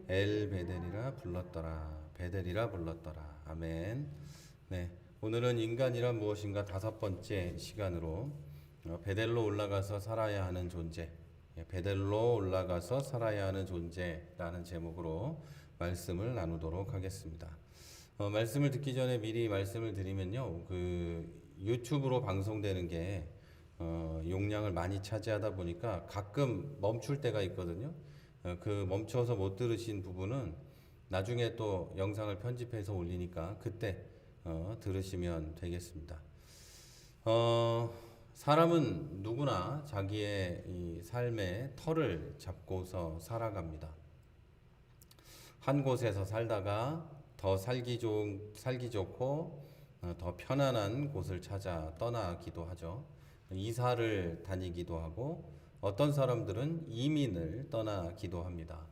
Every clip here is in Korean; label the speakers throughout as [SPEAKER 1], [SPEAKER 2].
[SPEAKER 1] 엘 베델이라 불렀더라. 베델이라 불렀더라. 아멘. 네, 오늘은 인간이란 무엇인가 5번째 시간으로 베델로 올라가서 살아야 하는 존재, 베델로 올라가서 살아야 하는 존재라는 제목으로 말씀을 나누도록 하겠습니다. 말씀을 듣기 전에 미리 말씀을 드리면요, 유튜브로 방송되는 게 용량을 많이 차지하다 보니까 가끔 멈출 때가 있거든요. 그 멈춰서 못 들으신 부분은 나중에 또 영상을 편집해서 올리니까 그때 들으시면 되겠습니다. 사람은 누구나 자기의 이 삶의 털을 잡고서 살아갑니다. 한 곳에서 살다가 더 살기 좋고 더 편안한 곳을 찾아 떠나기도 하죠. 이사를 다니기도 하고 어떤 사람들은 이민을 떠나기도 합니다.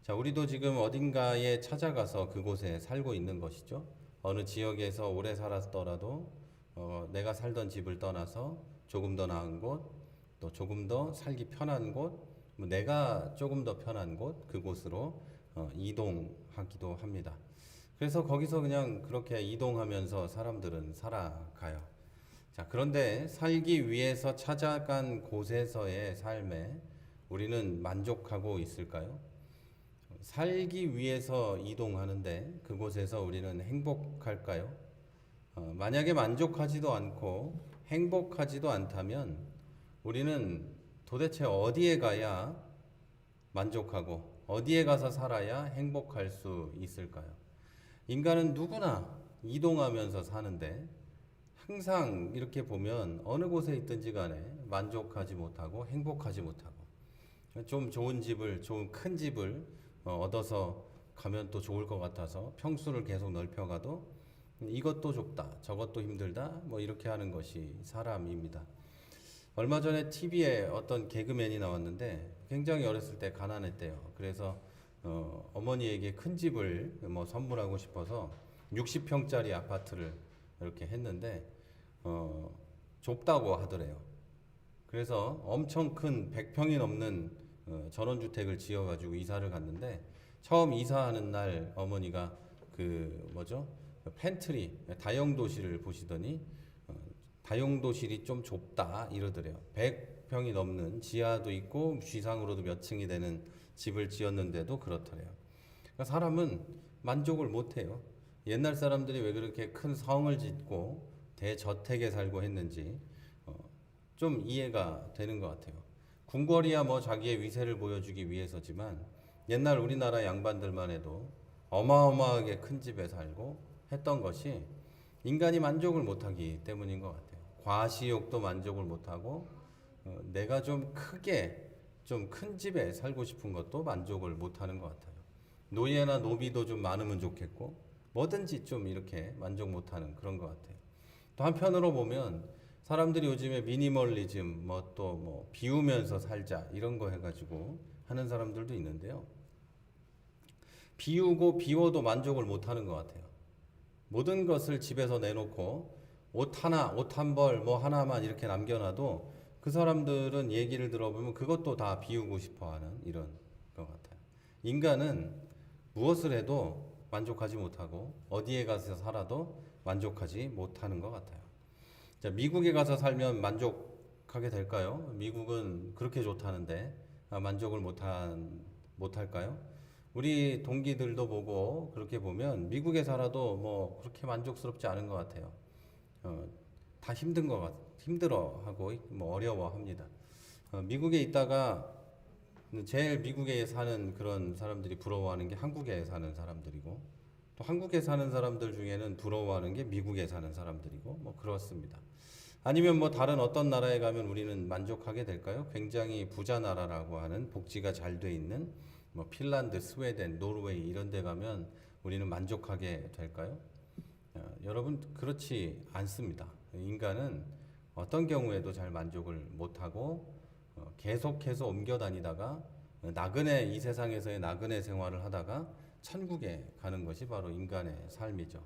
[SPEAKER 1] 자, 우리도 지금 어딘가에 찾아가서 그곳에 살고 있는 것이죠. 어느 지역에서 오래 살았더라도 내가 살던 집을 떠나서 조금 더 나은 곳, 또 조금 더 살기 편한 곳, 내가 조금 더 편한 곳, 그곳으로 이동하기도 합니다. 그래서 거기서 그냥 그렇게 이동하면서 사람들은 살아가요. 자, 그런데 살기 위해서 찾아간 곳에서의 삶에 우리는 만족하고 있을까요? 살기 위해서 이동하는데 그곳에서 우리는 행복할까요? 만약에 만족하지도 않고 행복하지도 않다면 우리는 도대체 어디에 가야 만족하고 어디에 가서 살아야 행복할 수 있을까요? 인간은 누구나 이동하면서 사는데 항상 이렇게 보면 어느 곳에 있든지 간에 만족하지 못하고 행복하지 못하고 좀 좋은 집을, 좀 큰 집을 얻어서 가면 또 좋을 것 같아서 평수를 계속 넓혀가도 이것도 좁다, 저것도 힘들다, 뭐 이렇게 하는 것이 사람입니다. 얼마 전에 TV에 어떤 개그맨이 나왔는데 굉장히 어렸을 때 가난했대요. 그래서 어머니에게 큰 집을 뭐 선물하고 싶어서 60평짜리 아파트를 이렇게 했는데 좁다고 하더래요. 그래서 엄청 큰 100평이 넘는 전원주택을 지어가지고 이사를 갔는데 처음 이사하는 날 어머니가 팬트리, 다용도실을 보시더니 다용도실이 좀 좁다 이러더래요. 100평이 넘는 지하도 있고 쥐상으로도 몇 층이 되는 집을 지었는데도 그렇더래요. 그러니까 사람은 만족을 못해요. 옛날 사람들이 왜 그렇게 큰 성을 짓고 대저택에 살고 했는지 좀 이해가 되는 것 같아요. 궁궐이야 뭐 자기의 위세를 보여주기 위해서지만 옛날 우리나라 양반들만 해도 어마어마하게 큰 집에 살고 했던 것이 인간이 만족을 못하기 때문인 것 같아요. 과시욕도 만족을 못하고 내가 좀 크게 좀 큰 집에 살고 싶은 것도 만족을 못하는 것 같아요. 노예나 노비도 좀 많으면 좋겠고 뭐든지 좀 이렇게 만족 못하는 그런 것 같아요. 또 한편으로 보면 사람들이 요즘에 미니멀리즘 뭐 비우면서 살자 이런 거 해가지고 하는 사람들도 있는데요. 비우고 비워도 만족을 못하는 것 같아요. 모든 것을 집에서 내놓고 옷 한 벌 뭐 하나만 이렇게 남겨놔도 그 사람들은 얘기를 들어보면 그것도 다 비우고 싶어 하는 이런 것 같아요. 인간은 무엇을 해도 만족하지 못하고 어디에 가서 살아도 만족하지 못하는 것 같아요. 자, 미국에 가서 살면 만족하게 될까요? 미국은 그렇게 좋다는데 만족을 못할까요? 우리 동기들도 보고 그렇게 보면 미국에 살아도 뭐 그렇게 만족스럽지 않은 것 같아요. 다 힘들어하고 뭐 어려워합니다. 미국에 있다가 제일 미국에 사는 그런 사람들이 부러워하는 게 한국에 사는 사람들이고 또 한국에 사는 사람들 중에는 부러워하는 게 미국에 사는 사람들이고 뭐 그렇습니다. 아니면 뭐 다른 어떤 나라에 가면 우리는 만족하게 될까요? 굉장히 부자 나라라고 하는 복지가 잘 돼 있는 뭐 핀란드, 스웨덴, 노르웨이 이런 데 가면 우리는 만족하게 될까요? 여러분 그렇지 않습니다. 인간은 어떤 경우에도 잘 만족을 못하고 계속해서 옮겨 다니다가 이 세상에서의 나그네 생활을 하다가 천국에 가는 것이 바로 인간의 삶이죠.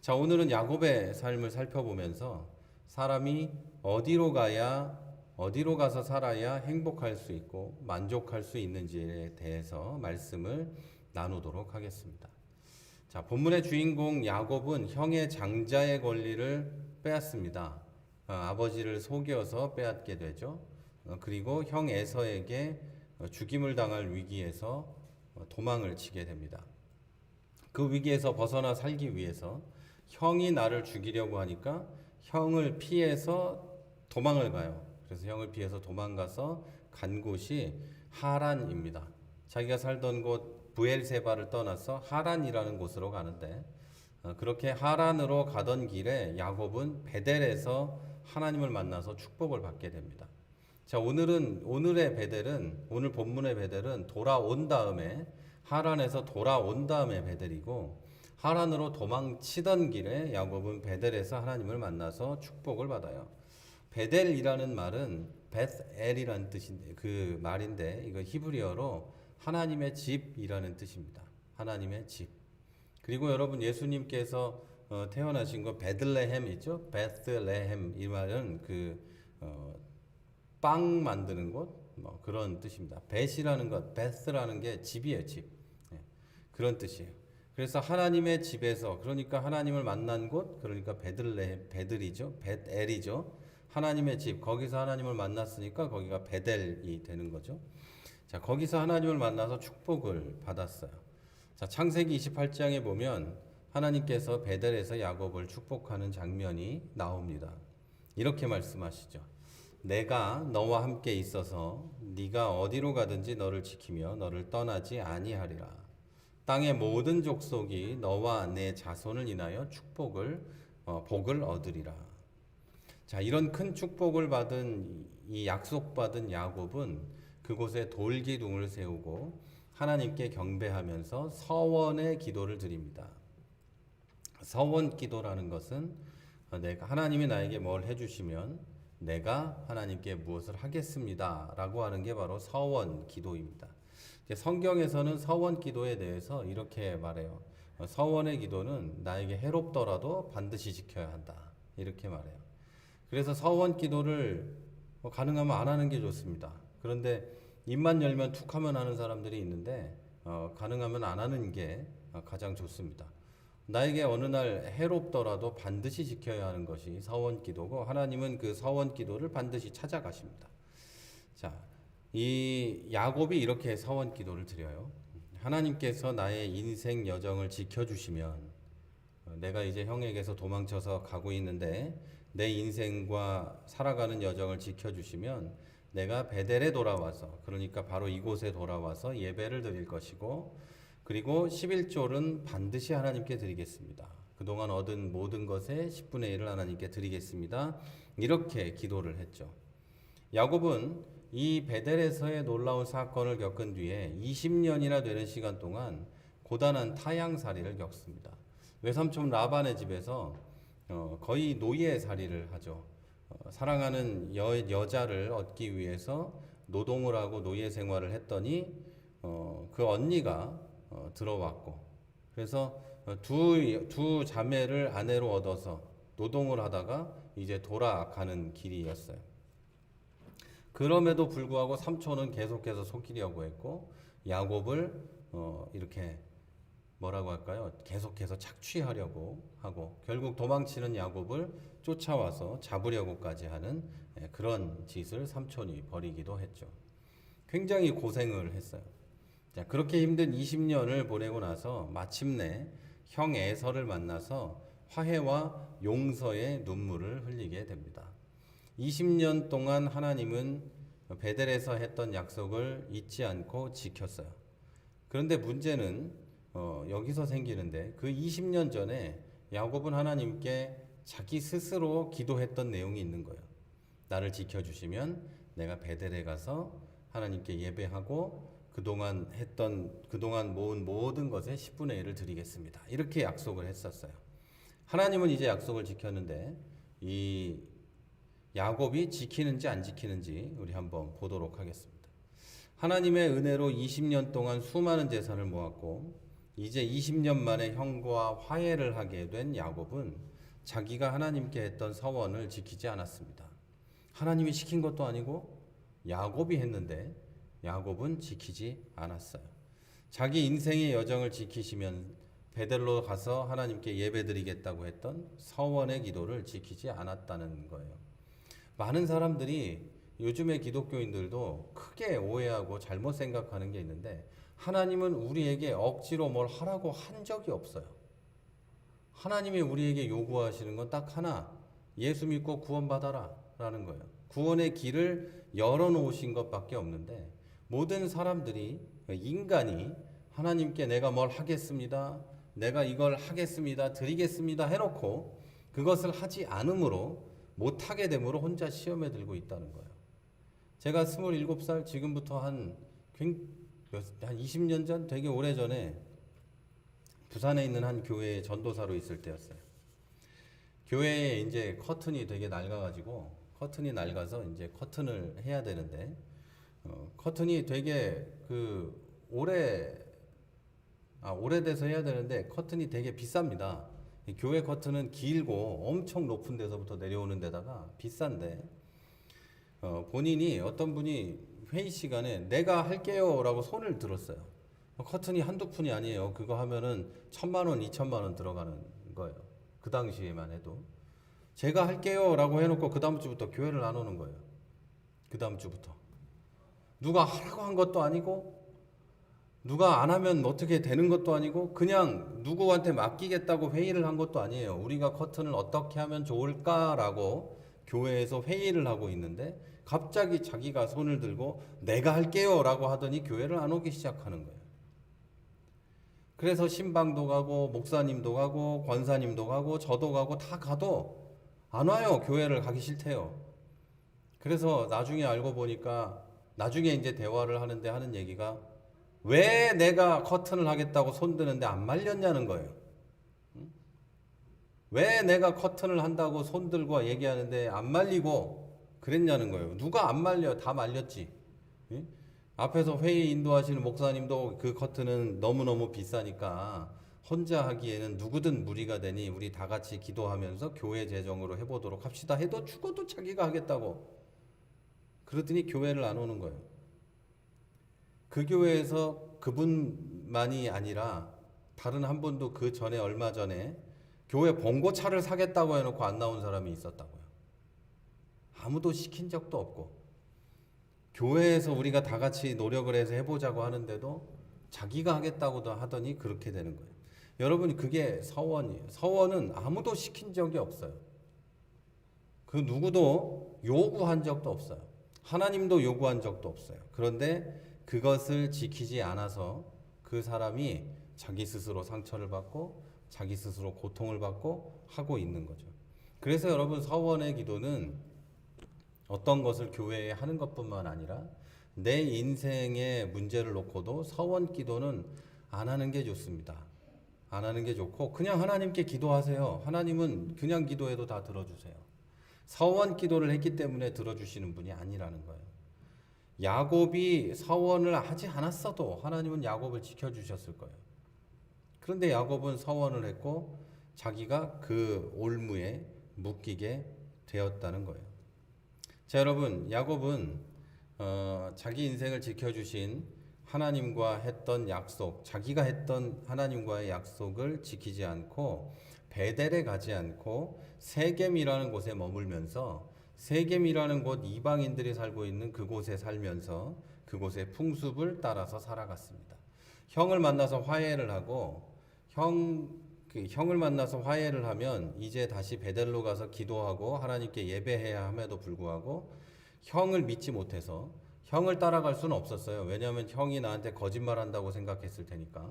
[SPEAKER 1] 자, 오늘은 야곱의 삶을 살펴보면서 사람이 어디로 가서 살아야 행복할 수 있고 만족할 수 있는지에 대해서 말씀을 나누도록 하겠습니다. 자, 본문의 주인공 야곱은 형의 장자의 권리를 빼앗습니다. 아버지를 속여서 빼앗게 되죠. 그리고 형 에서에게 죽임을 당할 위기에서 도망을 치게 됩니다. 그 위기에서 벗어나 살기 위해서 형이 나를 죽이려고 하니까 형을 피해서 도망을 가요. 그래서 형을 피해서 도망가서 간 곳이 하란입니다. 자기가 살던 곳 브엘세바를 떠나서 하란이라는 곳으로 가는데 그렇게 하란으로 가던 길에 야곱은 베델에서 하나님을 만나서 축복을 받게 됩니다. 자, 오늘의 베델은, 오늘 본문의 베델은 돌아온 다음에, 하란에서 돌아온 다음에 베델이고, 하란으로 도망치던 길에 야곱은 베델에서 하나님을 만나서 축복을 받아요. 베델이라는 말은 베스엘이라는 뜻인데, 그 말인데, 이거 히브리어로 하나님의 집이라는 뜻입니다. 하나님의 집. 그리고 여러분, 예수님께서 태어나신 거 베들레헴 있죠? 베스레헴, 이 말은 빵 만드는 곳, 뭐 그런 뜻입니다. 벳이라는 것, 베스라는 게 집이에요, 집. 네, 그런 뜻이에요. 그래서 하나님의 집에서, 그러니까 하나님을 만난 곳, 그러니까 베들레헴, 베들이죠, 벳엘이죠. 하나님의 집, 거기서 하나님을 만났으니까 거기가 베델이 되는 거죠. 자, 거기서 하나님을 만나서 축복을 받았어요. 자, 창세기 28장에 보면 하나님께서 베델에서 야곱을 축복하는 장면이 나옵니다. 이렇게 말씀하시죠. 내가 너와 함께 있어서 네가 어디로 가든지 너를 지키며 너를 떠나지 아니하리라. 땅의 모든 족속이 너와 내 자손을 인하여 복을 얻으리라. 자, 이런 큰 축복을 받은 이 약속받은 야곱은 그곳에 돌기둥을 세우고 하나님께 경배하면서 서원의 기도를 드립니다. 서원 기도라는 것은 하나님이 나에게 뭘 해주시면 내가 하나님께 무엇을 하겠습니다 라고 하는 게 바로 서원 기도입니다. 성경에서는 서원 기도에 대해서 이렇게 말해요. 서원의 기도는 나에게 해롭더라도 반드시 지켜야 한다, 이렇게 말해요. 그래서 서원 기도를 가능하면 안 하는 게 좋습니다. 그런데 입만 열면 툭 하면 하는 사람들이 있는데 가능하면 안 하는 게 가장 좋습니다. 나에게 어느 날 해롭더라도 반드시 지켜야 하는 것이 서원 기도고, 하나님은 그 서원 기도를 반드시 찾아가십니다. 자, 이 야곱이 이렇게 서원 기도를 드려요. 하나님께서 나의 인생 여정을 지켜주시면, 내가 이제 형에게서 도망쳐서 가고 있는데 내 인생과 살아가는 여정을 지켜주시면 내가 베델에 돌아와서, 그러니까 바로 이곳에 돌아와서 예배를 드릴 것이고, 그리고 11조는 반드시 하나님께 드리겠습니다. 그동안 얻은 모든 것의 10분의 1을 하나님께 드리겠습니다. 이렇게 기도를 했죠. 야곱은 이 베델에서의 놀라운 사건을 겪은 뒤에 20년이나 되는 시간 동안 고단한 타향살이를 겪습니다. 외삼촌 라반의 집에서 거의 노예살이를 하죠. 사랑하는 여자를 얻기 위해서 노동을 하고 노예 생활을 했더니 그 언니가 들어왔고, 그래서 두 자매를 아내로 얻어서 노동을 하다가 이제 돌아가는 길이었어요. 그럼에도 불구하고 삼촌은 계속해서 속이려고 했고, 야곱을 이렇게 뭐라고 할까요? 계속해서 착취하려고 하고, 결국 도망치는 야곱을 쫓아와서 잡으려고까지 하는 그런 짓을 삼촌이 벌이기도 했죠. 굉장히 고생을 했어요. 자, 그렇게 힘든 20년을 보내고 나서 마침내 형 에서를 만나서 화해와 용서의 눈물을 흘리게 됩니다. 20년 동안 하나님은 베델에서 했던 약속을 잊지 않고 지켰어요. 그런데 문제는 여기서 생기는데, 그 20년 전에 야곱은 하나님께 자기 스스로 기도했던 내용이 있는 거예요. 나를 지켜주시면 내가 베델에 가서 하나님께 예배하고 그동안 모은 모든 것의 10분의 1을 드리겠습니다. 이렇게 약속을 했었어요. 하나님은 이제 약속을 지켰는데 이 야곱이 지키는지 안 지키는지 우리 한번 보도록 하겠습니다. 하나님의 은혜로 20년 동안 수많은 재산을 모았고 이제 20년 만에 형과 화해를 하게 된 야곱은 자기가 하나님께 했던 서원을 지키지 않았습니다. 하나님이 시킨 것도 아니고 야곱이 했는데 야곱은 지키지 않았어요. 자기 인생의 여정을 지키시면 베델로 가서 하나님께 예배드리겠다고 했던 서원의 기도를 지키지 않았다는 거예요. 많은 사람들이 요즘의 기독교인들도 크게 오해하고 잘못 생각하는 게 있는데, 하나님은 우리에게 억지로 뭘 하라고 한 적이 없어요. 하나님이 우리에게 요구하시는 건 딱 하나, 예수 믿고 구원받아라 라는 거예요. 구원의 길을 열어놓으신 것밖에 없는데, 모든 사람들이, 인간이 하나님께 내가 뭘 하겠습니다, 내가 이걸 하겠습니다, 드리겠습니다 해놓고 그것을 하지 않으므로, 못하게 되므로 혼자 시험에 들고 있다는 거예요. 제가 27살, 지금부터 한 20년 전, 되게 오래전에 부산에 있는 한 교회에 전도사로 있을 때였어요. 교회에 이제 커튼이 되게 낡아가지고, 커튼이 낡아서 이제 커튼을 해야 되는데, 커튼이 되게 오래돼서 해야 되는데, 커튼이 되게 비쌉니다. 교회 커튼은 길고 엄청 높은 데서부터 내려오는 데다가 비싼데, 본인이, 어떤 분이 회의 시간에 내가 할게요 라고 손을 들었어요. 커튼이 한두 푼이 아니에요. 그거 하면은 1,000만 원, 2,000만 원 들어가는 거예요. 그 당시에만 해도. 제가 할게요 라고 해놓고 그 다음 주부터 교회를 안 오는 거예요. 그 다음 주부터. 누가 하라고 한 것도 아니고, 누가 안 하면 어떻게 되는 것도 아니고, 그냥 누구한테 맡기겠다고 회의를 한 것도 아니에요. 우리가 커튼을 어떻게 하면 좋을까라고 교회에서 회의를 하고 있는데, 갑자기 자기가 손을 들고 내가 할게요 라고 하더니 교회를 안 오기 시작하는 거예요. 그래서 신방도 가고 목사님도 가고 권사님도 가고 저도 가고 다 가도 안 와요. 교회를 가기 싫대요. 그래서 나중에 알고 보니까, 나중에 이제 대화를 하는데 하는 얘기가, 왜 내가 커튼을 하겠다고 손드는데 안 말렸냐는 거예요. 왜 내가 커튼을 한다고 손들고 얘기하는데 안 말리고 그랬냐는 거예요. 누가 안 말려? 다 말렸지. 앞에서 회의 인도하시는 목사님도 그 커튼은 너무너무 비싸니까 혼자 하기에는 누구든 무리가 되니 우리 다 같이 기도하면서 교회 재정으로 해보도록 합시다 해도 죽어도 자기가 하겠다고. 그러더니 교회를 안 오는 거예요. 그 교회에서 그분만이 아니라 다른 한 분도 그 전에, 얼마 전에 교회 봉고차를 사겠다고 해놓고 안 나온 사람이 있었다고요. 아무도 시킨 적도 없고, 교회에서 우리가 다 같이 노력을 해서 해보자고 하는데도 자기가 하겠다고도 하더니 그렇게 되는 거예요. 여러분, 그게 서원이에요. 서원은 아무도 시킨 적이 없어요. 그 누구도 요구한 적도 없어요. 하나님도 요구한 적도 없어요. 그런데 그것을 지키지 않아서 그 사람이 자기 스스로 상처를 받고 자기 스스로 고통을 받고 하고 있는 거죠. 그래서 여러분, 서원의 기도는 어떤 것을 교회에 하는 것뿐만 아니라 내 인생의 문제를 놓고도 서원 기도는 안 하는 게 좋습니다. 안 하는 게 좋고, 그냥 하나님께 기도하세요. 하나님은 그냥 기도해도 다 들어주세요. 서원 기도를 했기 때문에 들어주시는 분이 아니라는 거예요. 야곱이 서원을 하지 않았어도 하나님은 야곱을 지켜주셨을 거예요. 그런데 야곱은 서원을 했고 자기가 그 올무에 묶이게 되었다는 거예요. 자, 여러분, 야곱은 자기 인생을 지켜주신 하나님과 했던 약속, 자기가 했던 하나님과의 약속을 지키지 않고 베델에 가지 않고 세겜이라는 곳에 머물면서, 세겜이라는 곳, 이방인들이 살고 있는 그곳에 살면서 그곳의 풍습을 따라서 살아갔습니다. 형을 만나서 화해를 하고, 형을 만나서 화해를 하면 이제 다시 베델로 가서 기도하고 하나님께 예배해야 함에도 불구하고 형을 믿지 못해서 형을 따라갈 수는 없었어요. 왜냐하면 형이 나한테 거짓말한다고 생각했을 테니까,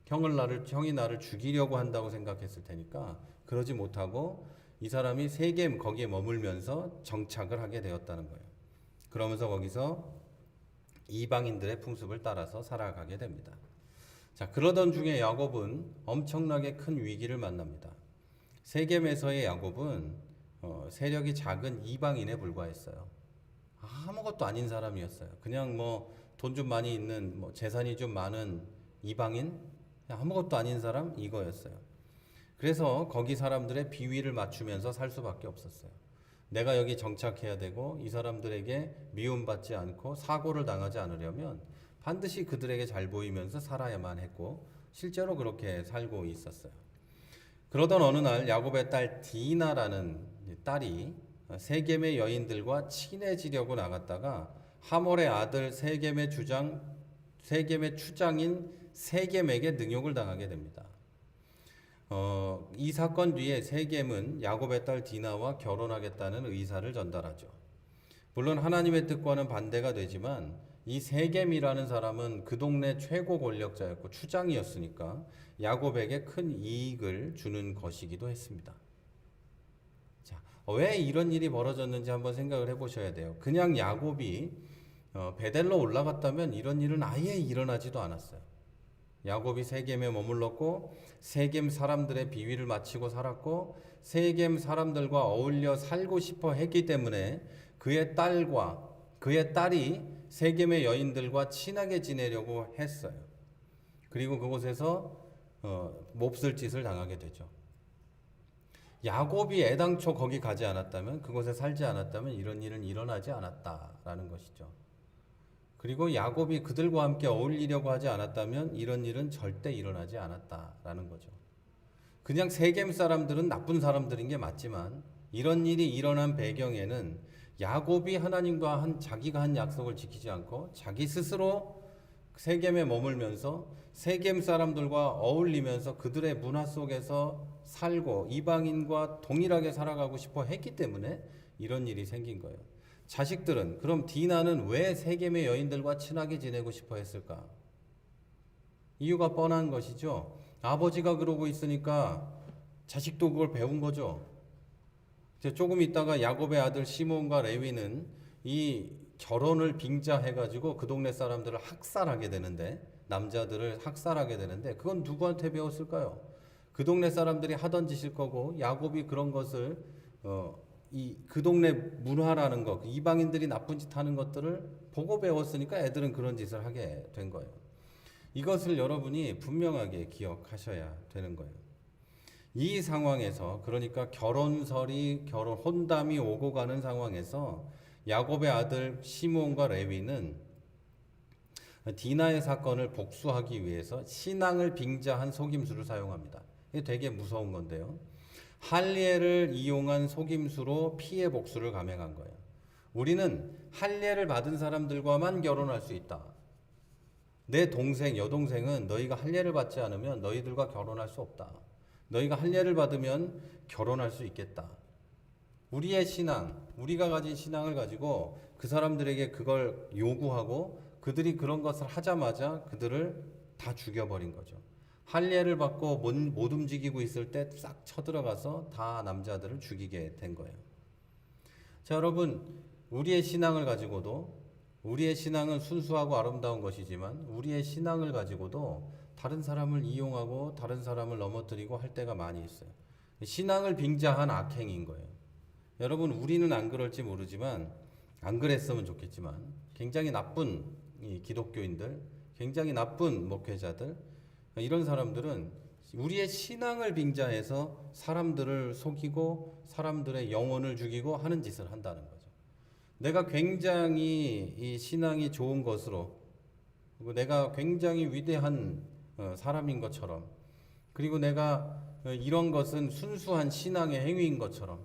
[SPEAKER 1] 형이 나를 죽이려고 한다고 생각했을 테니까 그러지 못하고 이 사람이 세겜, 거기에 머물면서 정착을 하게 되었다는 거예요. 그러면서 거기서 이방인들의 풍습을 따라서 살아가게 됩니다. 자, 그러던 중에 야곱은 엄청나게 큰 위기를 만납니다. 세겜에서의 야곱은 세력이 작은 이방인에 불과했어요. 아무것도 아닌 사람이었어요. 그냥 돈 좀 많이 있는, 재산이 좀 많은 이방인, 아무것도 아닌 사람, 이거였어요. 그래서 거기 사람들의 비위를 맞추면서 살 수밖에 없었어요. 내가 여기 정착해야 되고 이 사람들에게 미움받지 않고 사고를 당하지 않으려면 반드시 그들에게 잘 보이면서 살아야만 했고 실제로 그렇게 살고 있었어요. 그러던 어느 날 야곱의 딸 디나라는 딸이 세겜의 여인들과 친해지려고 나갔다가 하몰의 아들 세겜의 추장인 세겜에게 능욕을 당하게 됩니다. 이 사건 뒤에 세겜은 야곱의 딸 디나와 결혼하겠다는 의사를 전달하죠. 물론 하나님의 뜻과는 반대가 되지만 이 세겜이라는 사람은 그 동네 최고 권력자였고 추장이었으니까 야곱에게 큰 이익을 주는 것이기도 했습니다. 자, 왜 이런 일이 벌어졌는지 한번 생각을 해보셔야 돼요. 그냥 야곱이 베델로 올라갔다면 이런 일은 아예 일어나지도 않았어요. 야곱이 세겜에 머물렀고 세겜 사람들의 비위를 마치고 살았고 세겜 사람들과 어울려 살고 싶어 했기 때문에 그의 딸이 세겜의 여인들과 친하게 지내려고 했어요. 그리고 그곳에서 몹쓸 짓을 당하게 되죠. 야곱이 애당초 거기 가지 않았다면, 그곳에 살지 않았다면 이런 일은 일어나지 않았다라는 것이죠. 그리고 야곱이 그들과 함께 어울리려고 하지 않았다면 이런 일은 절대 일어나지 않았다라는 거죠. 그냥 세겜 사람들은 나쁜 사람들인 게 맞지만 이런 일이 일어난 배경에는 야곱이 하나님과 자기가 한 약속을 지키지 않고 자기 스스로 세겜에 머물면서 세겜 사람들과 어울리면서 그들의 문화 속에서 살고 이방인과 동일하게 살아가고 싶어 했기 때문에 이런 일이 생긴 거예요. 자식들은 그럼 디나는 왜 세겜의 여인들과 친하게 지내고 싶어 했을까? 이유가 뻔한 것이죠. 아버지가 그러고 있으니까 자식도 그걸 배운 거죠. 조금 있다가 야곱의 아들 시몬과 레위는 이 결혼을 빙자해가지고 그 동네 사람들을 학살하게 되는데, 남자들을 학살하게 되는데 그건 누구한테 배웠을까요? 그 동네 사람들이 하던 짓일 거고 야곱이 그런 것을 그 동네 문화라는 것, 이방인들이 나쁜 짓 하는 것들을 보고 배웠으니까 애들은 그런 짓을 하게 된 거예요. 이것을 여러분이 분명하게 기억하셔야 되는 거예요. 이 상황에서, 그러니까 혼담이 오고 가는 상황에서 야곱의 아들 시몬과 레위는 디나의 사건을 복수하기 위해서 신앙을 빙자한 속임수를 사용합니다. 이게 되게 무서운 건데요. 할례를 이용한 속임수로 피해 복수를 감행한 거예요. 우리는 할례를 받은 사람들과만 결혼할 수 있다. 내 동생, 여동생은 너희가 할례를 받지 않으면 너희들과 결혼할 수 없다. 너희가 할례를 받으면 결혼할 수 있겠다. 우리의 신앙, 우리가 가진 신앙을 가지고 그 사람들에게 그걸 요구하고 그들이 그런 것을 하자마자 그들을 다 죽여버린 거죠. 할례를 받고 못 움직이고 있을 때 싹 쳐들어가서 다 남자들을 죽이게 된 거예요. 자, 여러분, 우리의 신앙을 가지고도, 우리의 신앙은 순수하고 아름다운 것이지만 우리의 신앙을 가지고도 다른 사람을 이용하고 다른 사람을 넘어뜨리고 할 때가 많이 있어요. 신앙을 빙자한 악행인 거예요. 여러분, 우리는 안 그럴지 모르지만, 안 그랬으면 좋겠지만 굉장히 나쁜 이 기독교인들, 굉장히 나쁜 목회자들, 이런 사람들은 우리의 신앙을 빙자해서 사람들을 속이고 사람들의 영혼을 죽이고 하는 짓을 한다는 거죠. 내가 굉장히 이 신앙이 좋은 것으로, 그리고 내가 굉장히 위대한 사람인 것처럼, 그리고 내가 이런 것은 순수한 신앙의 행위인 것처럼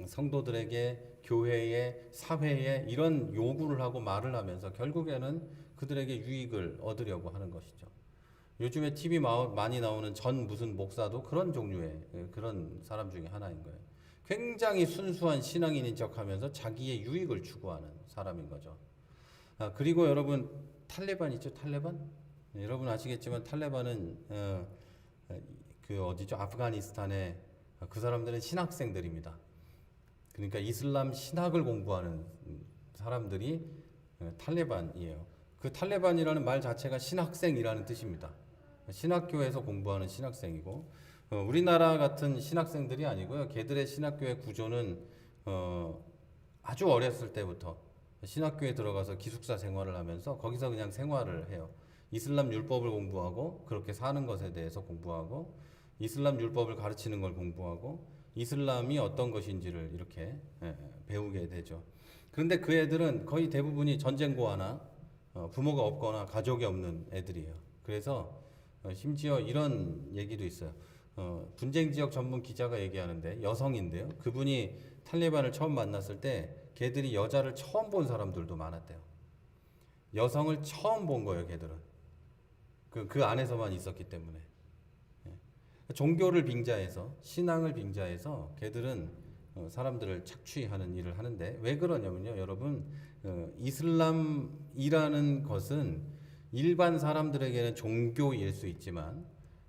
[SPEAKER 1] 성도들에게, 교회에, 사회에 이런 요구를 하고 말을 하면서 결국에는 그들에게 유익을 얻으려고 하는 것이죠. 요즘에 TV 많이 나오는 전 무슨 목사도 그런 종류의 그런 사람 중에 하나인 거예요. 굉장히 순수한 신앙인인 척하면서 자기의 유익을 추구하는 사람인 거죠. 그리고 여러분, 탈레반 있죠? 탈레반? 여러분 아시겠지만 탈레반은 아프가니스탄의 그 사람들은 신학생들입니다. 그러니까 이슬람 신학을 공부하는 사람들이 탈레반이에요. 그 탈레반이라는 말 자체가 신학생이라는 뜻입니다. 신학교에서 공부하는 신학생이고, 우리나라 같은 신학생들이 아니고요. 걔들의 신학교의 구조는 아주 어렸을 때부터 신학교에 들어가서 기숙사 생활을 하면서 거기서 그냥 생활을 해요. 이슬람 율법을 공부하고 그렇게 사는 것에 대해서 공부하고 이슬람 율법을 가르치는 걸 공부하고 이슬람이 어떤 것인지를 이렇게 배우게 되죠. 그런데 그 애들은 거의 대부분이 전쟁고아나 부모가 없거나 가족이 없는 애들이에요. 그래서 심지어 이런 얘기도 있어요. 분쟁 지역 전문 기자가 얘기하는데 여성인데요. 그분이 탈리반을 처음 만났을 때 걔들이 여자를 처음 본 사람들도 많았대요. 여성을 처음 본 거예요, 걔들은. 그 안에서만 있었기 때문에. 종교를 빙자해서, 신앙을 빙자해서 걔들은 사람들을 착취하는 일을 하는데 왜 그러냐면요, 여러분, 이슬람이라는 것은 일반 사람들에게는 종교일 수 있지만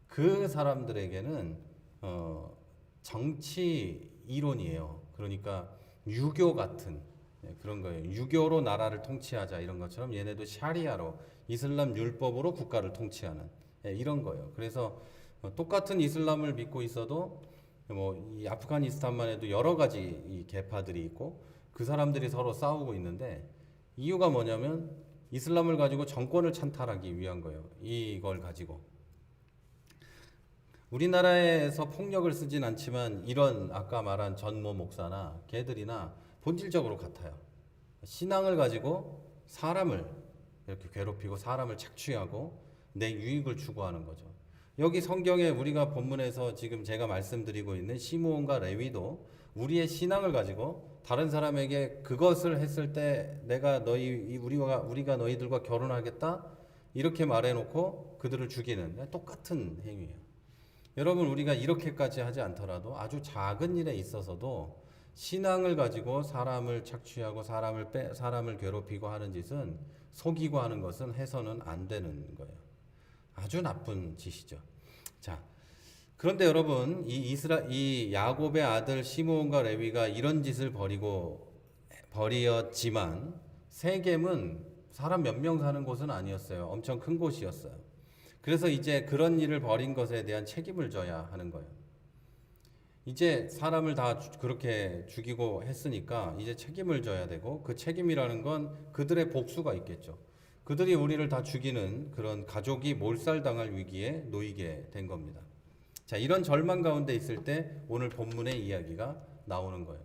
[SPEAKER 1] 그 사람들에게는 정치 이론이에요. 그러니까 유교 같은 그런 거예요. 유교로 나라를 통치하자 이런 것처럼 얘네도 샤리아로 이슬람 율법으로 국가를 통치하는 이런 거예요. 그래서 똑같은 이슬람을 믿고 있어도 뭐 이 아프가니스탄만 해도 여러 가지 이 계파들이 있고 그 사람들이 서로 싸우고 있는데 이유가 뭐냐면 이슬람을 가지고 정권을 찬탈하기 위한 거예요. 이걸 가지고. 우리나라에서 폭력을 쓰진 않지만 이런 아까 말한 전모 목사나 걔들이나 본질적으로 같아요. 신앙을 가지고 사람을 이렇게 괴롭히고 사람을 착취하고 내 유익을 추구하는 거죠. 여기 성경에 우리가 본문에서 지금 제가 말씀드리고 있는 시므온과 레위도 우리의 신앙을 가지고 다른 사람에게 그것을 했을 때 내가 우리가 너희들과 결혼하겠다 이렇게 말해놓고 그들을 죽이는 똑같은 행위예요. 여러분, 우리가 이렇게까지 하지 않더라도 아주 작은 일에 있어서도 신앙을 가지고 사람을 착취하고 사람을 괴롭히고 하는 짓은 속이고 하는 것은 해서는 안 되는 거예요. 아주 나쁜 짓이죠. 자, 그런데 여러분, 이 야곱의 아들 시므온과 레위가 이런 짓을 벌이었지만 세겜은 사람 몇 명 사는 곳은 아니었어요. 엄청 큰 곳이었어요. 그래서 이제 그런 일을 벌인 것에 대한 책임을 져야 하는 거예요. 이제 사람을 다 그렇게 죽이고 했으니까 이제 책임을 져야 되고 그 책임이라는 건 그들의 복수가 있겠죠. 그들이 우리를 다 죽이는 그런 가족이 몰살당할 위기에 놓이게 된 겁니다. 자, 이런 절망 가운데 있을 때 오늘 본문의 이야기가 나오는 거예요.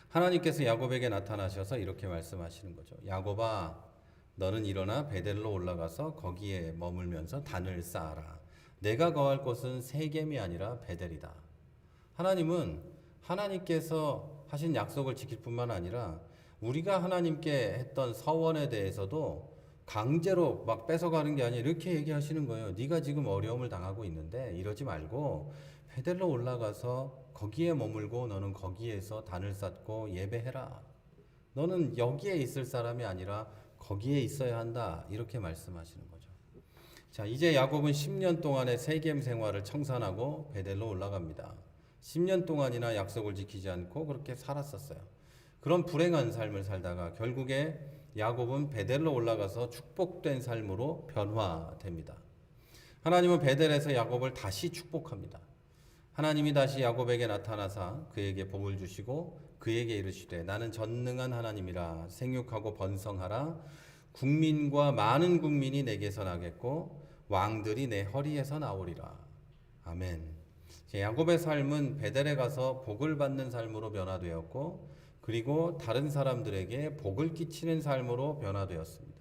[SPEAKER 1] 하나님께서 야곱에게 나타나셔서 이렇게 말씀하시는 거죠. 야곱아, 너는 일어나 베델로 올라가서 거기에 머물면서 단을 쌓아라. 내가 거할 곳은 세겜이 아니라 베델이다. 하나님은 하나님께서 하신 약속을 지킬 뿐만 아니라 우리가 하나님께 했던 서원에 대해서도 강제로 막 뺏어가는 게 아니라 이렇게 얘기하시는 거예요. 네가 지금 어려움을 당하고 있는데 이러지 말고 베델로 올라가서 거기에 머물고 너는 거기에서 단을 쌓고 예배해라. 너는 여기에 있을 사람이 아니라 거기에 있어야 한다. 이렇게 말씀하시는 거죠. 자, 이제 야곱은 10년 동안의 세겜 생활을 청산하고 베델로 올라갑니다. 10년 동안이나 약속을 지키지 않고 그렇게 살았었어요. 그런 불행한 삶을 살다가 결국에 야곱은 베델로 올라가서 축복된 삶으로 변화됩니다. 하나님은 베델에서 야곱을 다시 축복합니다. 하나님이 다시 야곱에게 나타나사 그에게 복을 주시고 그에게 이르시되 나는 전능한 하나님이라 생육하고 번성하라 국민과 많은 국민이 내게서 나겠고 왕들이 내 허리에서 나오리라. 아멘. 야곱의 삶은 베델에 가서 복을 받는 삶으로 변화되었고 그리고 다른 사람들에게 복을 끼치는 삶으로 변화되었습니다.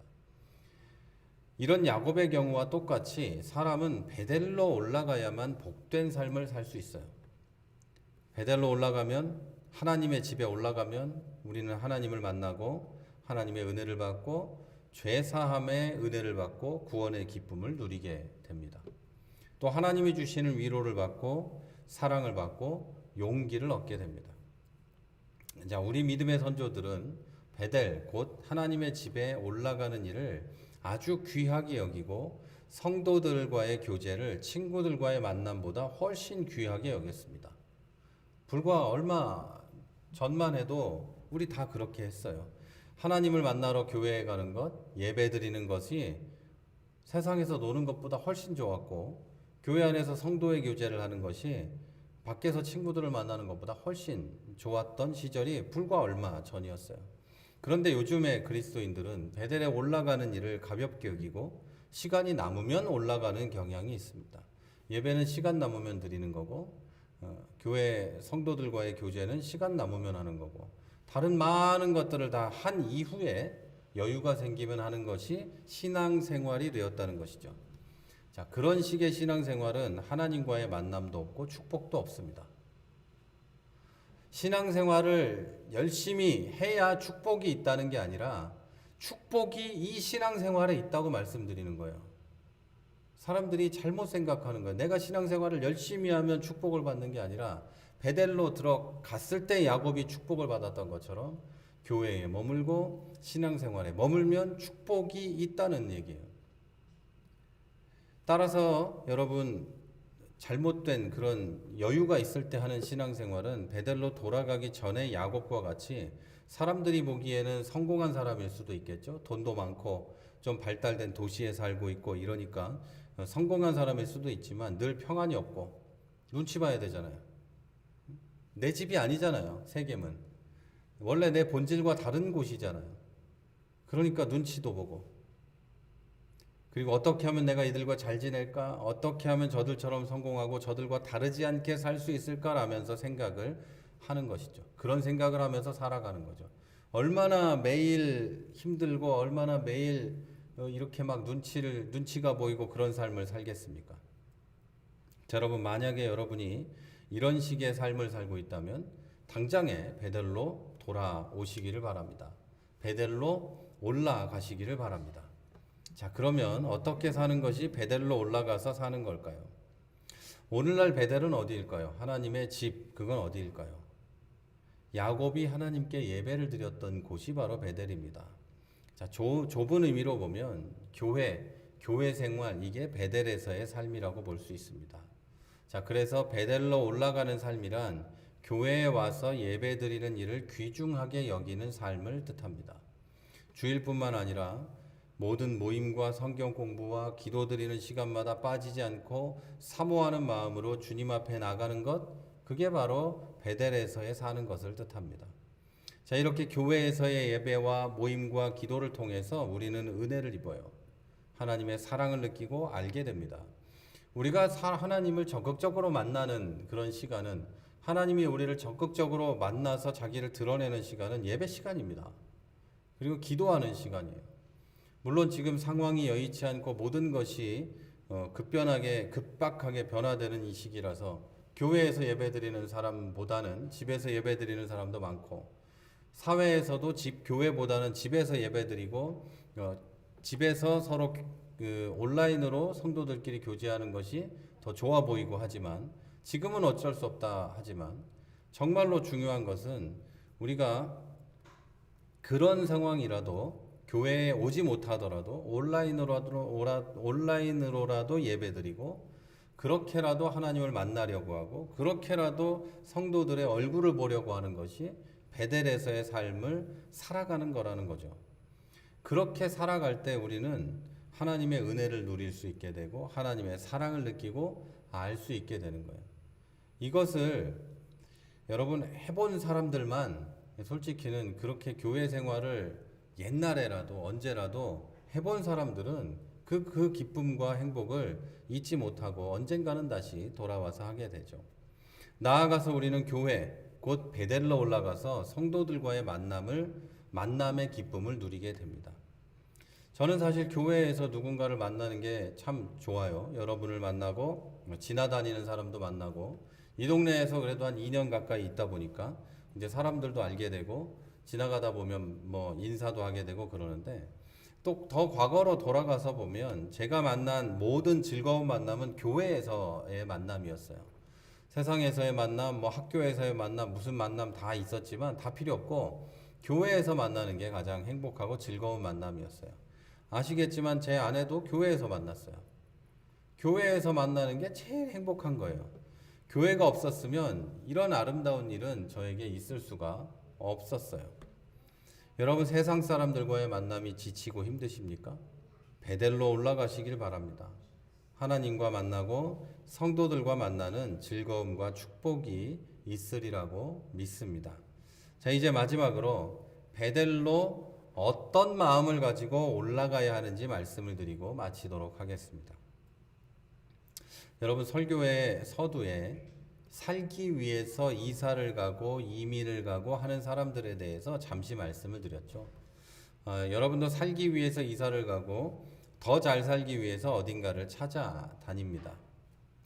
[SPEAKER 1] 이런 야곱의 경우와 똑같이 사람은 베델로 올라가야만 복된 삶을 살 수 있어요. 베델로 올라가면 하나님의 집에 올라가면 우리는 하나님을 만나고 하나님의 은혜를 받고 죄사함의 은혜를 받고 구원의 기쁨을 누리게 됩니다. 또 하나님이 주시는 위로를 받고 사랑을 받고 용기를 얻게 됩니다. 자, 우리 믿음의 선조들은 베델 곧 하나님의 집에 올라가는 일을 아주 귀하게 여기고 성도들과의 교제를 친구들과의 만남보다 훨씬 귀하게 여겼습니다. 불과 얼마 전만 해도 우리 다 그렇게 했어요. 하나님을 만나러 교회에 가는 것, 예배 드리는 것이 세상에서 노는 것보다 훨씬 좋았고 교회 안에서 성도의 교제를 하는 것이 밖에서 친구들을 만나는 것보다 훨씬 좋았던 시절이 불과 얼마 전이었어요. 그런데 요즘의 그리스도인들은 베델에 올라가는 일을 가볍게 여기고 시간이 남으면 올라가는 경향이 있습니다. 예배는 시간 남으면 드리는 거고 교회 성도들과의 교제는 시간 남으면 하는 거고 다른 많은 것들을 다 한 이후에 여유가 생기면 하는 것이 신앙생활이 되었다는 것이죠. 자, 그런 식의 신앙생활은 하나님과의 만남도 없고 축복도 없습니다. 신앙생활을 열심히 해야 축복이 있다는 게 아니라 축복이 이 신앙생활에 있다고 말씀드리는 거예요. 사람들이 잘못 생각하는 거예요. 내가 신앙생활을 열심히 하면 축복을 받는 게 아니라 베델로 들어갔을 때 야곱이 축복을 받았던 것처럼 교회에 머물고 신앙생활에 머물면 축복이 있다는 얘기예요. 따라서 여러분 잘못된 그런 여유가 있을 때 하는 신앙생활은 베델로 돌아가기 전에 야곱과 같이 사람들이 보기에는 성공한 사람일 수도 있겠죠. 돈도 많고 좀 발달된 도시에 살고 있고 이러니까 성공한 사람일 수도 있지만 늘 평안이 없고 눈치 봐야 되잖아요. 내 집이 아니잖아요. 세겜은 원래 내 본질과 다른 곳이잖아요. 그러니까 눈치도 보고, 그리고 어떻게 하면 내가 이들과 잘 지낼까? 어떻게 하면 저들처럼 성공하고 저들과 다르지 않게 살 수 있을까라면서 생각을 하는 것이죠. 그런 생각을 하면서 살아가는 거죠. 얼마나 매일 힘들고 얼마나 매일 이렇게 막 눈치가 보이고 그런 삶을 살겠습니까? 자, 여러분, 만약에 여러분이 이런 식의 삶을 살고 있다면 당장에 베델로 돌아오시기를 바랍니다. 베델로 올라가시기를 바랍니다. 자, 그러면 어떻게 사는 것이 베델로 올라가서 사는 걸까요? 오늘날 베델은 어디일까요? 하나님의 집, 그건 어디일까요? 야곱이 하나님께 예배를 드렸던 곳이 바로 베델입니다. 자, 좁은 의미로 보면 교회 생활, 이게 베델에서의 삶이라고 볼 수 있습니다. 자, 그래서 베델로 올라가는 삶이란 교회에 와서 예배 드리는 일을 귀중하게 여기는 삶을 뜻합니다. 주일뿐만 아니라 모든 모임과 성경 공부와 기도 드리는 시간마다 빠지지 않고 사모하는 마음으로 주님 앞에 나가는 것, 그게 바로 베델에서의 사는 것을 뜻합니다. 자, 이렇게 교회에서의 예배와 모임과 기도를 통해서 우리는 은혜를 입어요. 하나님의 사랑을 느끼고 알게 됩니다. 우리가 하나님을 적극적으로 만나는 그런 시간은, 하나님이 우리를 적극적으로 만나서 자기를 드러내는 시간은 예배 시간입니다. 그리고 기도하는 시간이에요. 물론 지금 상황이 여의치 않고 모든 것이 급박하게 변화되는 이 시기라서 교회에서 예배드리는 사람보다는 집에서 예배드리는 사람도 많고, 사회에서도 교회보다는 집에서 예배드리고 집에서 서로 온라인으로 성도들끼리 교제하는 것이 더 좋아 보이고 하지만, 지금은 어쩔 수 없다 하지만 정말로 중요한 것은 우리가 그런 상황이라도 교회에 오지 못하더라도 온라인으로라도 예배드리고, 그렇게라도 하나님을 만나려고 하고, 그렇게라도 성도들의 얼굴을 보려고 하는 것이 베델에서의 삶을 살아가는 거라는 거죠. 그렇게 살아갈 때 우리는 하나님의 은혜를 누릴 수 있게 되고 하나님의 사랑을 느끼고 알 수 있게 되는 거예요. 이것을 여러분 해본 사람들만 솔직히는, 그렇게 교회 생활을 옛날에라도 언제라도 해본 사람들은 그 기쁨과 행복을 잊지 못하고 언젠가는 다시 돌아와서 하게 되죠. 나아가서 우리는 교회, 곧 베델로 올라가서 성도들과의 만남의 기쁨을 누리게 됩니다. 저는 사실 교회에서 누군가를 만나는 게 참 좋아요. 여러분을 만나고 지나다니는 사람도 만나고, 이 동네에서 그래도 한 2년 가까이 있다 보니까 이제 사람들도 알게 되고 지나가다 보면 뭐 인사도 하게 되고 그러는데, 또 더 과거로 돌아가서 보면 제가 만난 모든 즐거운 만남은 교회에서의 만남이었어요. 세상에서의 만남, 뭐 학교에서의 만남, 무슨 만남 다 있었지만 다 필요 없고 교회에서 만나는 게 가장 행복하고 즐거운 만남이었어요. 아시겠지만 제 아내도 교회에서 만났어요. 교회에서 만나는 게 제일 행복한 거예요. 교회가 없었으면 이런 아름다운 일은 저에게 있을 수가 없었어요. 여러분, 세상 사람들과의 만남이 지치고 힘드십니까? 베델로 올라가시길 바랍니다. 하나님과 만나고 성도들과 만나는 즐거움과 축복이 있으리라고 믿습니다. 자, 이제 마지막으로 베델로 어떤 마음을 가지고 올라가야 하는지 말씀을 드리고 마치도록 하겠습니다. 여러분, 설교의 서두에 살기 위해서 이사를 가고 이민을 가고 하는 사람들에 대해서 잠시 말씀을 드렸죠. 여러분도 살기 위해서 이사를 가고 더 잘 살기 위해서 어딘가를 찾아다닙니다.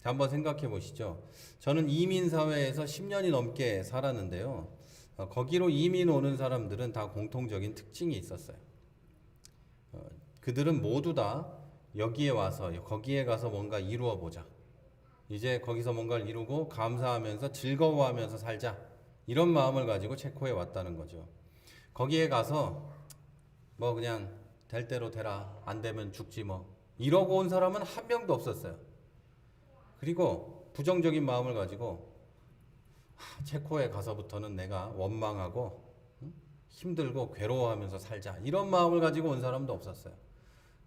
[SPEAKER 1] 자, 한번 생각해 보시죠. 저는 이민 사회에서 10년이 넘게 살았는데요. 거기로 이민 오는 사람들은 다 공통적인 특징이 있었어요. 그들은 모두 다 여기에 와서 거기에 가서 뭔가 이루어 보자. 이제 거기서 뭔가를 이루고 감사하면서 즐거워하면서 살자. 이런 마음을 가지고 체코에 왔다는 거죠. 거기에 가서 뭐 그냥 될 대로 되라. 안 되면 죽지 뭐. 이러고 온 사람은 한 명도 없었어요. 그리고 부정적인 마음을 가지고 체코에 가서부터는 내가 원망하고 힘들고 괴로워하면서 살자. 이런 마음을 가지고 온 사람도 없었어요.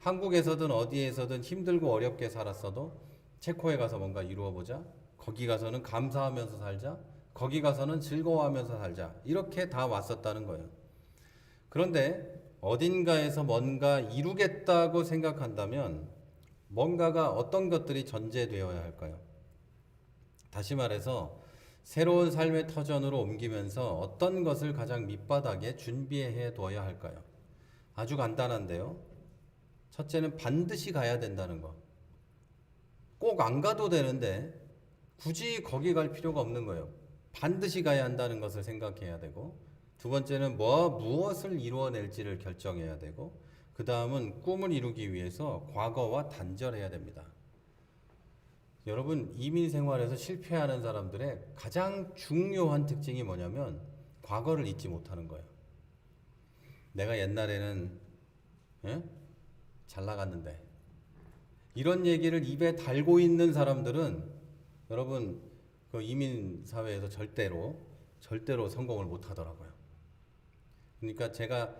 [SPEAKER 1] 한국에서든 어디에서든 힘들고 어렵게 살았어도 체코에 가서 뭔가 이루어보자. 거기 가서는 감사하면서 살자. 거기 가서는 즐거워하면서 살자. 이렇게 다 왔었다는 거예요. 그런데 어딘가에서 뭔가 이루겠다고 생각한다면 뭔가가 어떤 것들이 전제되어야 할까요? 다시 말해서 새로운 삶의 터전으로 옮기면서 어떤 것을 가장 밑바닥에 준비해 둬야 할까요? 아주 간단한데요. 첫째는 반드시 가야 된다는 거. 꼭 안 가도 되는데 굳이 거기 갈 필요가 없는 거예요. 반드시 가야 한다는 것을 생각해야 되고, 두 번째는 무엇을 이루어낼지를 결정해야 되고, 그 다음은 꿈을 이루기 위해서 과거와 단절해야 됩니다. 여러분, 이민 생활에서 실패하는 사람들의 가장 중요한 특징이 뭐냐면 과거를 잊지 못하는 거예요. 내가 옛날에는 잘 나갔는데, 이런 얘기를 입에 달고 있는 사람들은 여러분 그 이민 사회에서 절대로 성공을 못 하더라고요. 그러니까 제가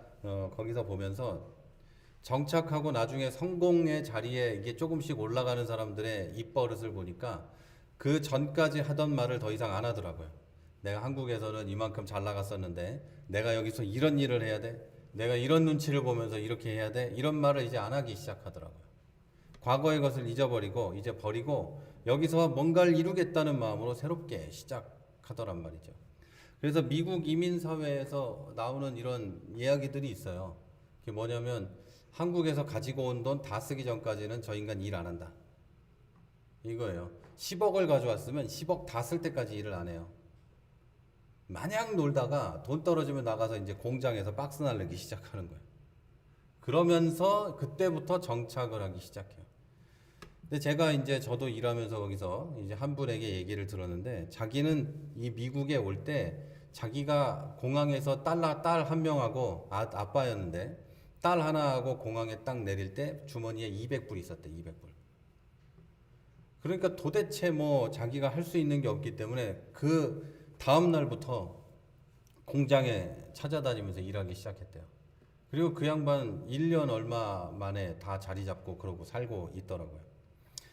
[SPEAKER 1] 거기서 보면서 정착하고 나중에 성공의 자리에 이게 조금씩 올라가는 사람들의 입버릇을 보니까 그 전까지 하던 말을 더 이상 안 하더라고요. 내가 한국에서는 이만큼 잘 나갔었는데 내가 여기서 이런 일을 해야 돼. 내가 이런 눈치를 보면서 이렇게 해야 돼. 이런 말을 이제 안 하기 시작하더라고요. 과거의 것을 잊어버리고 이제 버리고 여기서 뭔가를 이루겠다는 마음으로 새롭게 시작하더란 말이죠. 그래서 미국 이민 사회에서 나오는 이런 이야기들이 있어요. 그게 뭐냐면 한국에서 가지고 온 돈 다 쓰기 전까지는 저 인간 일 안 한다. 이거예요. 10억을 가져왔으면 10억 다 쓸 때까지 일을 안 해요. 마냥 놀다가 돈 떨어지면 나가서 이제 공장에서 박스 날리기 시작하는 거예요. 그러면서 그때부터 정착을 하기 시작해요. 근데 제가 이제 저도 일하면서 거기서 이제 한 분에게 얘기를 들었는데, 자기는 이 미국에 올 때 자기가 공항에서 딸 한 명하고 아빠였는데 딸 하나하고 공항에 딱 내릴 때 주머니에 200불 있었대. 200불. 그러니까 도대체 뭐 자기가 할 수 있는 게 없기 때문에 그 다음 날부터 공장에 찾아다니면서 일하기 시작했대요. 그리고 그 양반 1년 얼마 만에 다 자리 잡고 그러고 살고 있더라고요.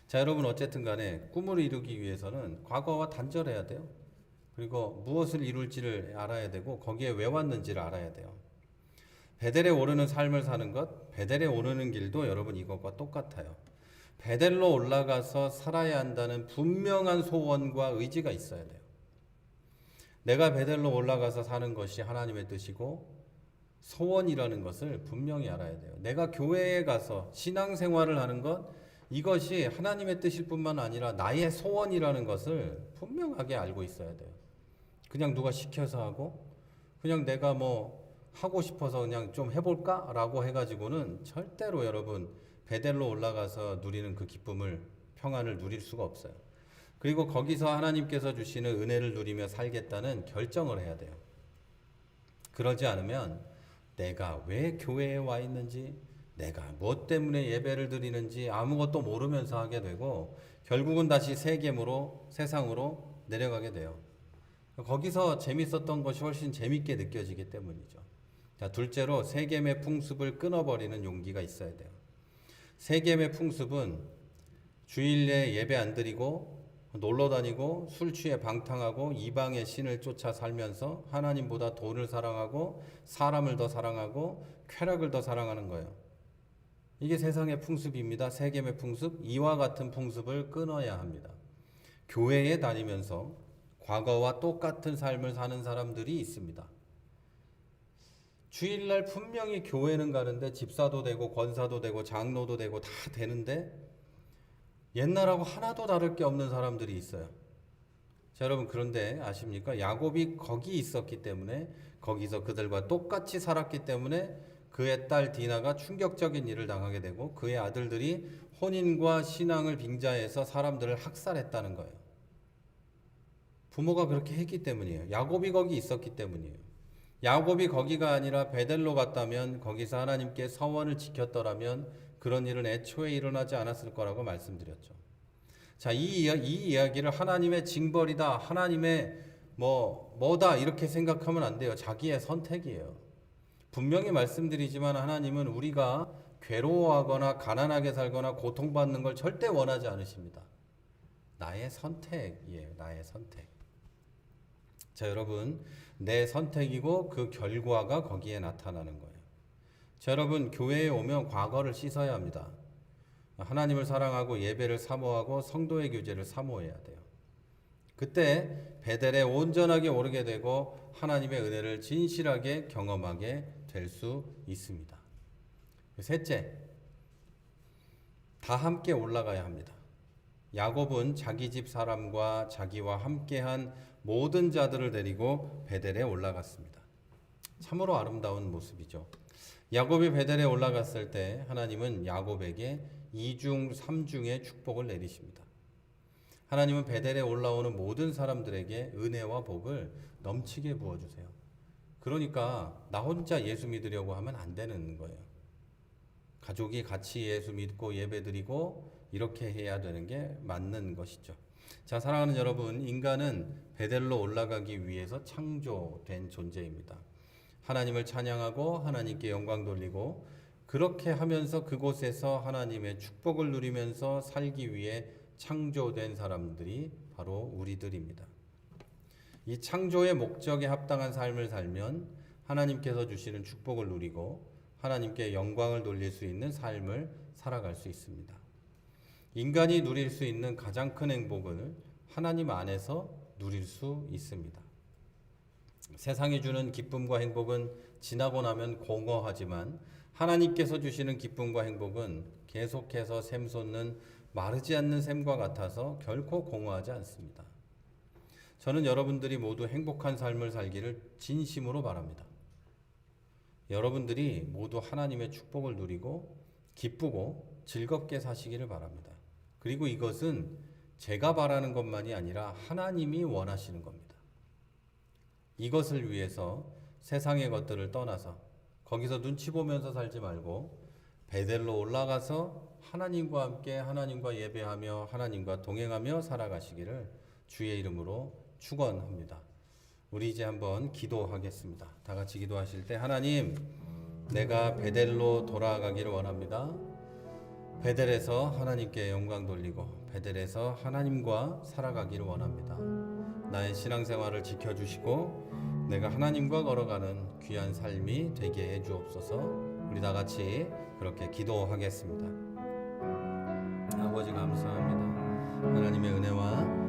[SPEAKER 1] 자, 여러분 어쨌든 간에 꿈을 이루기 위해서는 과거와 단절해야 돼요. 그리고 무엇을 이룰지를 알아야 되고 거기에 왜 왔는지를 알아야 돼요. 베델에 오르는 삶을 사는 것, 베델에 오르는 길도 여러분 이것과 똑같아요. 베델로 올라가서 살아야 한다는 분명한 소원과 의지가 있어야 돼요. 내가 베델로 올라가서 사는 것이 하나님의 뜻이고 소원이라는 것을 분명히 알아야 돼요. 내가 교회에 가서 신앙생활을 하는 것, 이것이 하나님의 뜻일 뿐만 아니라 나의 소원이라는 것을 분명하게 알고 있어야 돼요. 그냥 누가 시켜서 하고 그냥 내가 뭐 하고 싶어서 그냥 좀 해볼까? 라고 해가지고는 절대로 여러분 베델로 올라가서 누리는 그 기쁨을, 평안을 누릴 수가 없어요. 그리고 거기서 하나님께서 주시는 은혜를 누리며 살겠다는 결정을 해야 돼요. 그러지 않으면 내가 왜 교회에 와 있는지, 내가 무엇 때문에 예배를 드리는지 아무것도 모르면서 하게 되고 결국은 다시 세상으로 내려가게 돼요. 거기서 재밌었던 것이 훨씬 재밌게 느껴지기 때문이죠. 자, 둘째로 세겜의 풍습을 끊어버리는 용기가 있어야 돼요. 세겜의 풍습은 주일 내에 예배 안 드리고 놀러 다니고 술 취해 방탕하고 이방의 신을 쫓아 살면서 하나님보다 돈을 사랑하고 사람을 더 사랑하고 쾌락을 더 사랑하는 거예요. 이게 세상의 풍습입니다. 세겜의 풍습, 이와 같은 풍습을 끊어야 합니다. 교회에 다니면서 과거와 똑같은 삶을 사는 사람들이 있습니다. 주일날 분명히 교회는 가는데 집사도 되고 권사도 되고 장로도 되고 다 되는데 옛날하고 하나도 다를 게 없는 사람들이 있어요. 자, 여러분 그런데 아십니까? 야곱이 거기 있었기 때문에 거기서 그들과 똑같이 살았기 때문에 그의 딸 디나가 충격적인 일을 당하게 되고 그의 아들들이 혼인과 신앙을 빙자해서 사람들을 학살했다는 거예요. 부모가 그렇게 했기 때문이에요. 야곱이 거기 있었기 때문이에요. 야곱이 거기가 아니라 베델로 갔다면 거기서 하나님께 서원을 지켰더라면 그런 일은 애초에 일어나지 않았을 거라고 말씀드렸죠. 자, 이 이야기를 하나님의 징벌이다, 하나님의 뭐다 이렇게 생각하면 안 돼요. 자기의 선택이에요. 분명히 말씀드리지만 하나님은 우리가 괴로워하거나 가난하게 살거나 고통받는 걸 절대 원하지 않으십니다. 나의 선택이에요. 나의 선택. 자, 여러분, 내 선택이고 그 결과가 거기에 나타나는 거예요. 자, 여러분, 교회에 오면 과거를 씻어야 합니다. 하나님을 사랑하고 예배를 사모하고 성도의 교제를 사모해야 돼요. 그때 베델에 온전하게 오르게 되고 하나님의 은혜를 진실하게 경험하게 될 수 있습니다. 셋째, 다 함께 올라가야 합니다. 야곱은 자기 집 사람과 자기와 함께한 모든 자들을 데리고 베델에 올라갔습니다. 참으로 아름다운 모습이죠. 야곱이 베델에 올라갔을 때 하나님은 야곱에게 2중 3중의 축복을 내리십니다. 하나님은 베델에 올라오는 모든 사람들에게 은혜와 복을 넘치게 부어주세요. 그러니까 나 혼자 예수 믿으려고 하면 안 되는 거예요. 가족이 같이 예수 믿고 예배드리고 이렇게 해야 되는 게 맞는 것이죠. 자, 사랑하는 여러분, 인간은 베델로 올라가기 위해서 창조된 존재입니다. 하나님을 찬양하고 하나님께 영광 돌리고 그렇게 하면서 그곳에서 하나님의 축복을 누리면서 살기 위해 창조된 사람들이 바로 우리들입니다. 이 창조의 목적에 합당한 삶을 살면 하나님께서 주시는 축복을 누리고 하나님께 영광을 돌릴 수 있는 삶을 살아갈 수 있습니다. 인간이 누릴 수 있는 가장 큰 행복을 하나님 안에서 누릴 수 있습니다. 세상이 주는 기쁨과 행복은 지나고 나면 공허하지만 하나님께서 주시는 기쁨과 행복은 계속해서 샘솟는 마르지 않는 샘과 같아서 결코 공허하지 않습니다. 저는 여러분들이 모두 행복한 삶을 살기를 진심으로 바랍니다. 여러분들이 모두 하나님의 축복을 누리고 기쁘고 즐겁게 사시기를 바랍니다. 그리고 이것은 제가 바라는 것만이 아니라 하나님이 원하시는 겁니다. 이것을 위해서 세상의 것들을 떠나서 거기서 눈치 보면서 살지 말고 베델로 올라가서 하나님과 함께 하나님과 예배하며 하나님과 동행하며 살아가시기를 주의 이름으로 축원합니다. 우리 이제 한번 기도하겠습니다. 다 같이 기도하실 때 하나님, 내가 베델로 돌아가기를 원합니다. 베델에서 하나님께 영광 돌리고 베델에서 하나님과 살아가기를 원합니다. 나의 신앙생활을 지켜주시고 내가 하나님과 걸어가는 귀한 삶이 되게 해주옵소서. 우리 다 같이 그렇게 기도하겠습니다. 아버지 감사합니다. 하나님의 은혜와